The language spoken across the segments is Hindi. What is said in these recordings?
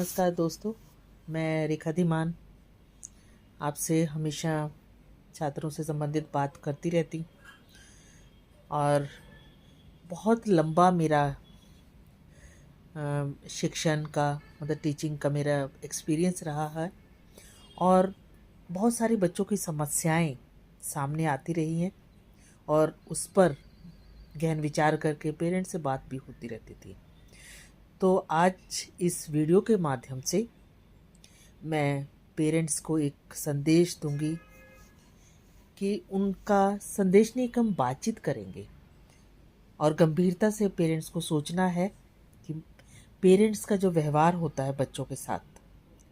नमस्कार दोस्तों, मैं रेखा धीमान आपसे हमेशा छात्रों से संबंधित बात करती रहती और बहुत लंबा मेरा शिक्षण का मतलब टीचिंग का मेरा एक्सपीरियंस रहा है और बहुत सारे बच्चों की समस्याएं सामने आती रही हैं और उस पर गहन विचार करके पेरेंट्स से बात भी होती रहती थी। तो आज इस वीडियो के माध्यम से मैं पेरेंट्स को एक संदेश दूंगी कि उनका संदेश नहीं, हम बातचीत करेंगे और गंभीरता से पेरेंट्स को सोचना है कि पेरेंट्स का जो व्यवहार होता है बच्चों के साथ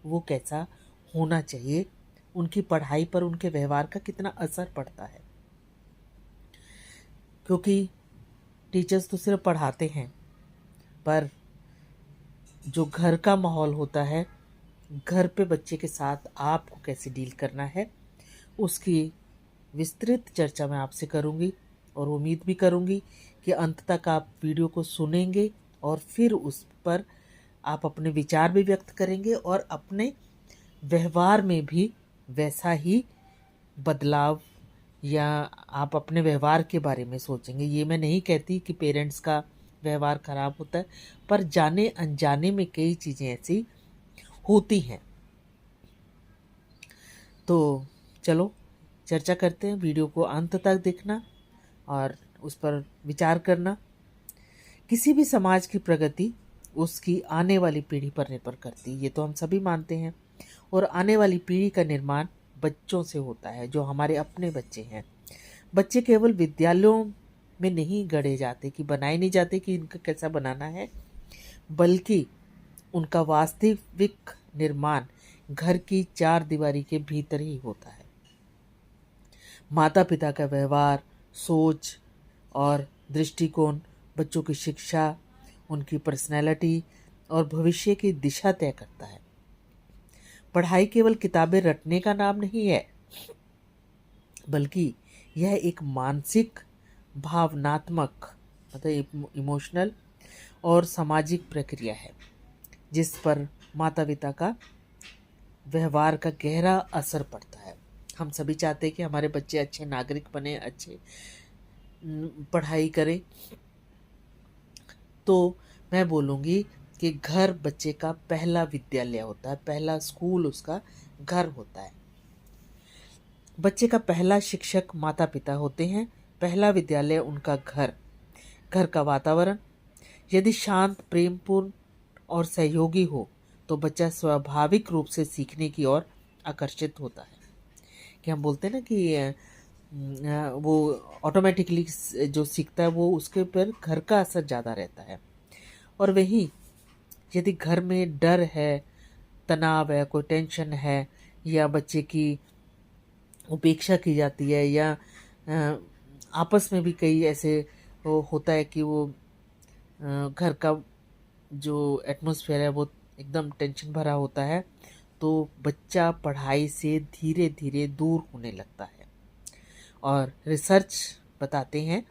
वो कैसा होना चाहिए, उनकी पढ़ाई पर उनके व्यवहार का कितना असर पड़ता है। क्योंकि टीचर्स तो सिर्फ पढ़ाते हैं, पर जो घर का माहौल होता है, घर पे बच्चे के साथ आपको कैसे डील करना है, उसकी विस्तृत चर्चा मैं आपसे करूंगी और उम्मीद भी करूंगी कि अंत तक आप वीडियो को सुनेंगे और फिर उस पर आप अपने विचार भी व्यक्त करेंगे और अपने व्यवहार में भी वैसा ही बदलाव या आप अपने व्यवहार के बारे में सोचेंगे। ये मैं नहीं कहती कि पेरेंट्स का व्यवहार खराब होता है, पर जाने अनजाने में कई चीज़ें ऐसी होती हैं। तो चलो चर्चा करते हैं। वीडियो को अंत तक देखना और उस पर विचार करना। किसी भी समाज की प्रगति उसकी आने वाली पीढ़ी पर निर्भर करती है, ये तो हम सभी मानते हैं। और आने वाली पीढ़ी का निर्माण बच्चों से होता है, जो हमारे अपने बच्चे हैं। बच्चे केवल विद्यालयों में नहीं गढ़े जाते, कि बनाए नहीं जाते कि इनका कैसा बनाना है, बल्कि उनका वास्तविक निर्माण घर की चार दीवारी के भीतर ही होता है। माता पिता का व्यवहार, सोच और दृष्टिकोण बच्चों की शिक्षा, उनकी पर्सनैलिटी और भविष्य की दिशा तय करता है। पढ़ाई केवल किताबें रटने का नाम नहीं है, बल्कि यह एक मानसिक, भावनात्मक मतलब इमोशनल और सामाजिक प्रक्रिया है, जिस पर माता पिता का व्यवहार का गहरा असर पड़ता है। हम सभी चाहते हैं कि हमारे बच्चे अच्छे नागरिक बने, अच्छे पढ़ाई करें। तो मैं बोलूँगी कि घर बच्चे का पहला विद्यालय होता है, पहला स्कूल उसका घर होता है। बच्चे का पहला शिक्षक माता पिता होते हैं, पहला विद्यालय उनका घर। घर का वातावरण यदि शांत, प्रेमपूर्ण और सहयोगी हो तो बच्चा स्वाभाविक रूप से सीखने की ओर आकर्षित होता है। कि हम बोलते हैं ना कि वो ऑटोमेटिकली जो सीखता है वो उसके ऊपर घर का असर ज़्यादा रहता है। और वहीं यदि घर में डर है, तनाव है, कोई टेंशन है, या बच्चे की उपेक्षा की जाती है, या आपस में भी कई ऐसे होता है कि वो घर का जो एटमॉस्फेयर है वो एकदम टेंशन भरा होता है, तो बच्चा पढ़ाई से धीरे धीरे दूर होने लगता है। और रिसर्च बताते हैं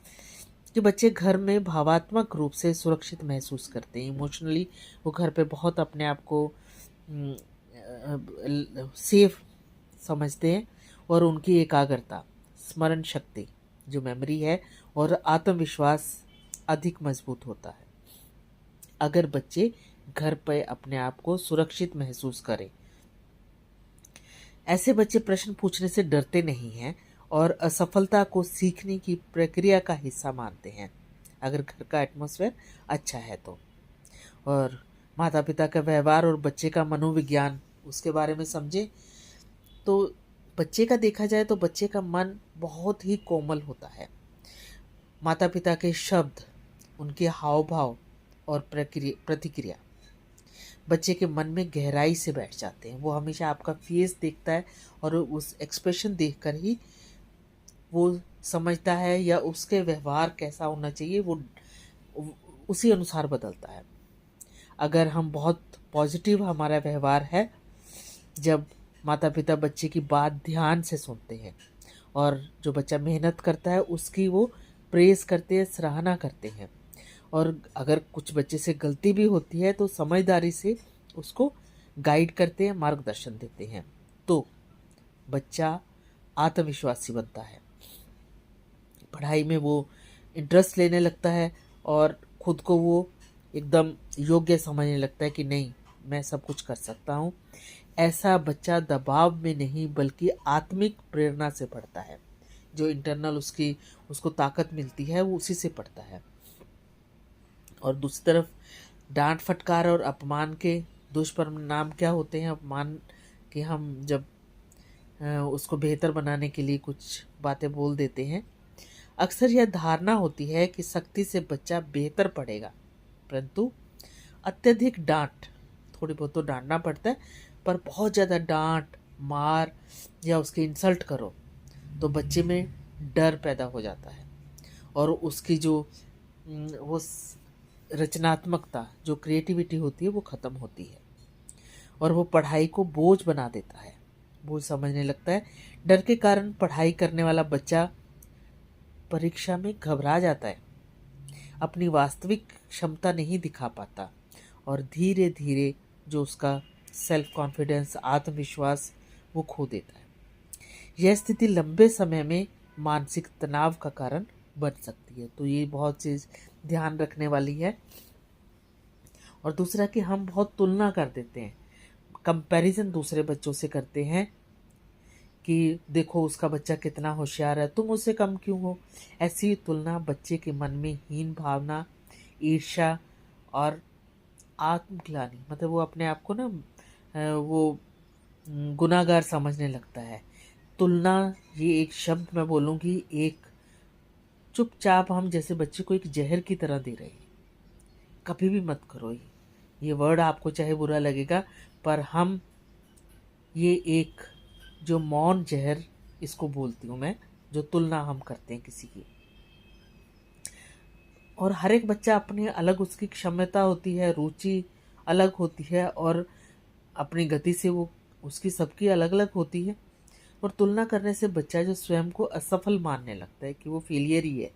कि बच्चे घर में भावात्मक रूप से सुरक्षित महसूस करते हैं। इमोशनली वो घर पे बहुत अपने आप को सेफ समझते हैं और उनकी एकाग्रता, स्मरण शक्ति, जो मेमोरी है, और आत्मविश्वास अधिक मजबूत होता है अगर बच्चे घर पर अपने आप को सुरक्षित महसूस करें। ऐसे बच्चे प्रश्न पूछने से डरते नहीं हैं और असफलता को सीखने की प्रक्रिया का हिस्सा मानते हैं, अगर घर का एटमॉस्फेयर अच्छा है तो। और माता पिता का व्यवहार और बच्चे का मनोविज्ञान, उसके बारे में समझे तो बच्चे का देखा जाए तो बच्चे का मन बहुत ही कोमल होता है। माता पिता के शब्द, उनके हाव भाव और प्रतिक्रिया बच्चे के मन में गहराई से बैठ जाते हैं। वो हमेशा आपका फेस देखता है और उस एक्सप्रेशन देखकर ही वो समझता है, या उसके व्यवहार कैसा होना चाहिए वो उसी अनुसार बदलता है। अगर हम बहुत पॉजिटिव हमारा व्यवहार है, जब माता पिता बच्चे की बात ध्यान से सुनते हैं और जो बच्चा मेहनत करता है उसकी वो प्रेज करते हैं, सराहना करते हैं। और अगर कुछ बच्चे से गलती भी होती है तो समझदारी से उसको गाइड करते हैं, मार्गदर्शन देते हैं, तो बच्चा आत्मविश्वासी बनता है, पढ़ाई में वो इंटरेस्ट लेने लगता है और खुद को वो एकदम योग्य समझने लगता है कि नहीं, मैं सब कुछ कर सकता हूँ। ऐसा बच्चा दबाव में नहीं बल्कि आत्मिक प्रेरणा से पढ़ता है। जो इंटरनल उसको ताकत मिलती है वो उसी से पढ़ता है। और दूसरी तरफ डांट फटकार और अपमान के दुष्परिणाम क्या होते हैं? अपमान के हम जब उसको बेहतर बनाने के लिए कुछ बातें बोल देते हैं, अक्सर यह धारणा होती है कि सख्ती से बच्चा बेहतर पढ़ेगा, परंतु अत्यधिक डांट, थोड़ी बहुत तो डांटना पड़ता है, पर बहुत ज़्यादा डांट मार या उसके इंसल्ट करो तो बच्चे में डर पैदा हो जाता है और उसकी जो वो रचनात्मकता, जो क्रिएटिविटी होती है वो ख़त्म होती है और वो पढ़ाई को बोझ बना देता है, बोझ समझने लगता है। डर के कारण पढ़ाई करने वाला बच्चा परीक्षा में घबरा जाता है, अपनी वास्तविक क्षमता नहीं दिखा पाता और धीरे धीरे जो उसका सेल्फ कॉन्फिडेंस, आत्मविश्वास वो खो देता है। यह स्थिति लंबे समय में मानसिक तनाव का कारण बन सकती है। तो ये बहुत चीज़ ध्यान रखने वाली है। और दूसरा कि हम बहुत तुलना कर देते हैं, कंपैरिजन दूसरे बच्चों से करते हैं कि देखो उसका बच्चा कितना होशियार है, तुम उससे कम क्यों हो। ऐसी तुलना बच्चे के मन में हीन भावना, ईर्ष्या और आत्मग्लानि, मतलब वो अपने आप को ना वो गुनाहगार समझने लगता है। तुलना, ये एक शब्द मैं बोलूँगी, एक चुपचाप हम जैसे बच्चे को एक जहर की तरह दे रहे हैं। कभी भी मत करो ये वर्ड आपको चाहे बुरा लगेगा, पर हम ये एक जो मौन जहर इसको बोलती हूँ मैं, जो तुलना हम करते हैं किसी की। और हर एक बच्चा अपनी अलग उसकी क्षमता होती है, रुचि अलग होती है और अपनी गति से वो उसकी सबकी अलग अलग होती है। और तुलना करने से बच्चा जो स्वयं को असफल मानने लगता है कि वो फेलियर ही है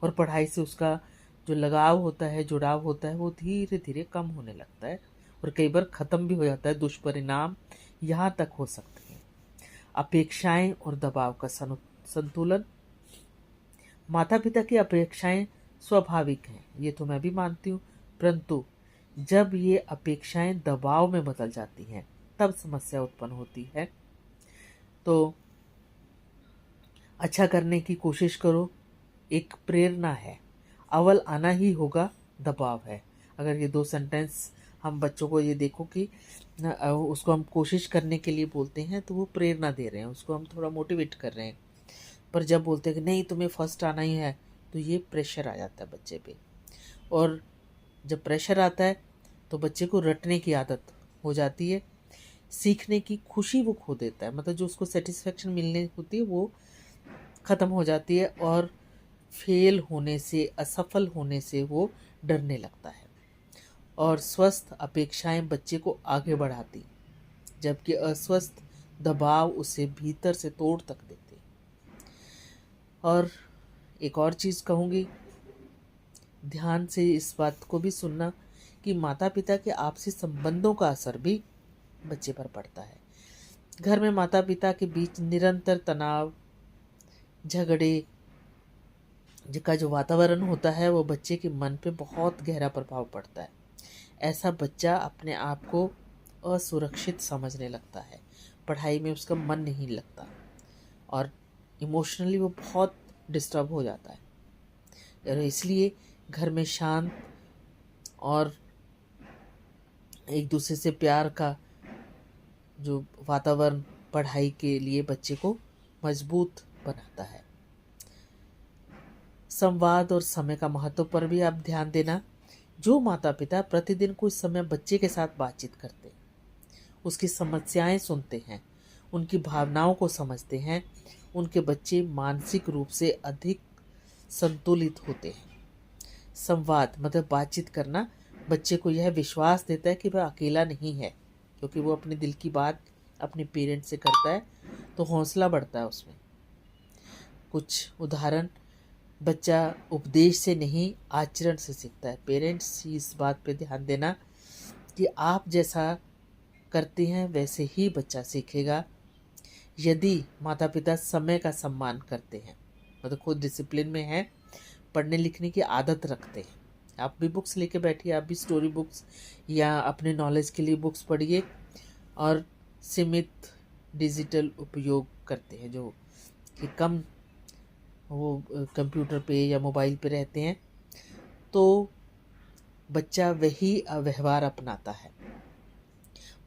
और पढ़ाई से उसका जो लगाव होता है, जुड़ाव होता है, वो धीरे धीरे कम होने लगता है और कई बार ख़त्म भी हो जाता है। दुष्परिणाम यहाँ तक हो सकते हैं। अपेक्षाएं और दबाव का संतुलन। माता पिता की अपेक्षाएं स्वाभाविक हैं, ये तो मैं भी मानती हूँ, परंतु जब ये अपेक्षाएं दबाव में बदल जाती हैं तब समस्या उत्पन्न होती है। तो अच्छा करने की कोशिश करो, एक प्रेरणा है, अव्वल आना ही होगा, दबाव है। अगर ये दो सेंटेंस हम बच्चों को ये देखो कि उसको हम कोशिश करने के लिए बोलते हैं तो वो प्रेरणा दे रहे हैं, उसको हम थोड़ा मोटिवेट कर रहे हैं। पर जब बोलते हैं कि नहीं तुम्हें फर्स्ट आना ही है, तो ये प्रेशर आ जाता है बच्चे पे। और जब प्रेशर आता है तो बच्चे को रटने की आदत हो जाती है, सीखने की खुशी वो खो देता है, मतलब जो उसको सेटिस्फेक्शन मिलने होती है वो ख़त्म हो जाती है और फेल होने से, असफल होने से वो डरने लगता है। और स्वस्थ अपेक्षाएं बच्चे को आगे बढ़ाती, जबकि अस्वस्थ दबाव उसे भीतर से तोड़ तक देते। और एक और चीज़ कहूँगी, ध्यान से इस बात को भी सुनना कि माता पिता के आपसी संबंधों का असर भी बच्चे पर पड़ता है। घर में माता पिता के बीच निरंतर तनाव, झगड़े का जो वातावरण होता है वो बच्चे के मन पे बहुत गहरा प्रभाव पड़ता है। ऐसा बच्चा अपने आप को असुरक्षित समझने लगता है, पढ़ाई में उसका मन नहीं लगता और इमोशनली वो बहुत डिस्टर्ब हो जाता है। और इसलिए घर में शांत और एक दूसरे से प्यार का जो वातावरण पढ़ाई के लिए बच्चे को मजबूत बनाता है। संवाद और समय का महत्व पर भी आप ध्यान देना। जो माता पिता प्रतिदिन कुछ समय बच्चे के साथ बातचीत करते हैं, उसकी समस्याएं सुनते हैं, उनकी भावनाओं को समझते हैं, उनके बच्चे मानसिक रूप से अधिक संतुलित होते हैं। संवाद मतलब बातचीत करना बच्चे को यह विश्वास देता है कि वह अकेला नहीं है, क्योंकि वो अपने दिल की बात अपने पेरेंट्स से करता है तो हौसला बढ़ता है उसमें। कुछ उदाहरण, बच्चा उपदेश से नहीं आचरण से सीखता है। पेरेंट्स ही इस बात पे ध्यान देना कि आप जैसा करते हैं वैसे ही बच्चा सीखेगा। यदि माता पिता समय का सम्मान करते हैं, मतलब खुद डिसिप्लिन में है, पढ़ने लिखने की आदत रखते हैं, आप भी बुक्स लेके बैठिए, आप भी स्टोरी बुक्स या अपने नॉलेज के लिए बुक्स पढ़िए, और सीमित डिजिटल उपयोग करते हैं, जो कि कम वो कंप्यूटर पे या मोबाइल पे रहते हैं, तो बच्चा वही व्यवहार अपनाता है।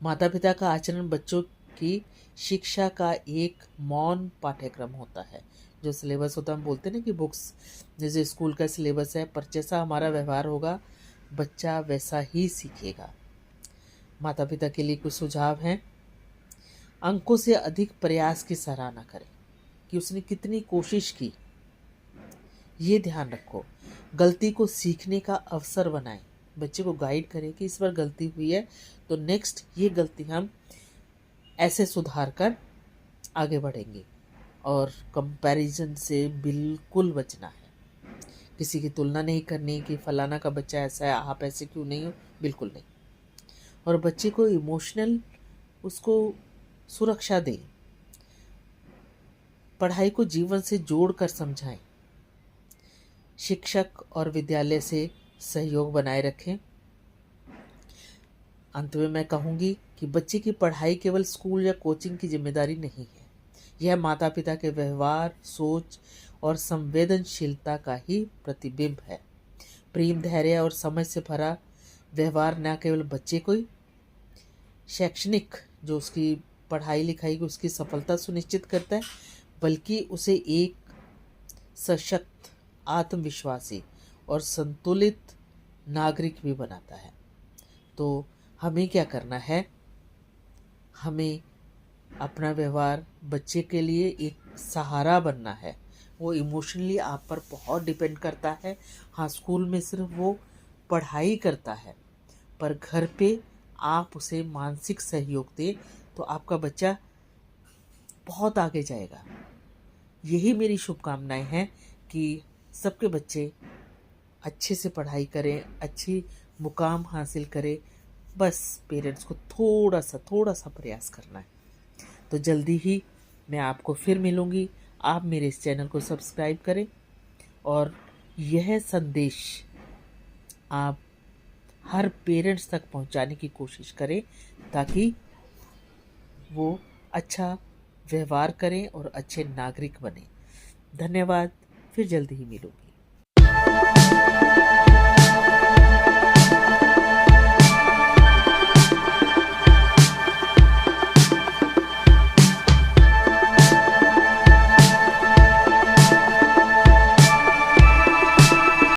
माता पिता का आचरण बच्चों की शिक्षा का एक मौन पाठ्यक्रम होता है। जो सिलेबस होता है, हम बोलते हैं ना कि बुक्स जैसे स्कूल का सिलेबस है, पर जैसा हमारा व्यवहार होगा बच्चा वैसा ही सीखेगा। माता पिता के लिए कुछ सुझाव हैं। अंकों से अधिक प्रयास की सराहना करें कि उसने कितनी कोशिश की, ये ध्यान रखो। गलती को सीखने का अवसर बनाएं, बच्चे को गाइड करें कि इस बार गलती हुई है तो नेक्स्ट ये गलती हम ऐसे सुधार कर आगे बढ़ेंगे। और कंपैरिजन से बिल्कुल बचना है। किसी की तुलना नहीं करनी कि फलाना का बच्चा ऐसा है, आप ऐसे क्यों नहीं हो, बिल्कुल नहीं। और बच्चे को इमोशनल उसको सुरक्षा दें, पढ़ाई को जीवन से जोड़कर समझाएं, शिक्षक और विद्यालय से सहयोग बनाए रखें। अंत में मैं कहूँगी कि बच्चे की पढ़ाई केवल स्कूल या कोचिंग की जिम्मेदारी नहीं है, यह माता पिता के व्यवहार, सोच और संवेदनशीलता का ही प्रतिबिंब है। प्रेम, धैर्य और समझ से भरा व्यवहार न केवल बच्चे को शैक्षणिक जो उसकी पढ़ाई लिखाई की उसकी सफलता सुनिश्चित करता है, बल्कि उसे एक सशक्त, आत्मविश्वासी और संतुलित नागरिक भी बनाता है। तो हमें क्या करना है, हमें अपना व्यवहार बच्चे के लिए एक सहारा बनना है। वो इमोशनली आप पर बहुत डिपेंड करता है। हाँ, स्कूल में सिर्फ वो पढ़ाई करता है, पर घर पे आप उसे मानसिक सहयोग दें तो आपका बच्चा बहुत आगे जाएगा। यही मेरी शुभकामनाएं हैं कि सबके बच्चे अच्छे से पढ़ाई करें, अच्छी मुकाम हासिल करें। बस पेरेंट्स को थोड़ा सा प्रयास करना है। तो जल्दी ही मैं आपको फिर मिलूँगी। आप मेरे इस चैनल को सब्सक्राइब करें और यह संदेश आप हर पेरेंट्स तक पहुंचाने की कोशिश करें, ताकि वो अच्छा व्यवहार करें और अच्छे नागरिक बने। धन्यवाद, फिर जल्दी ही मिलूँगी।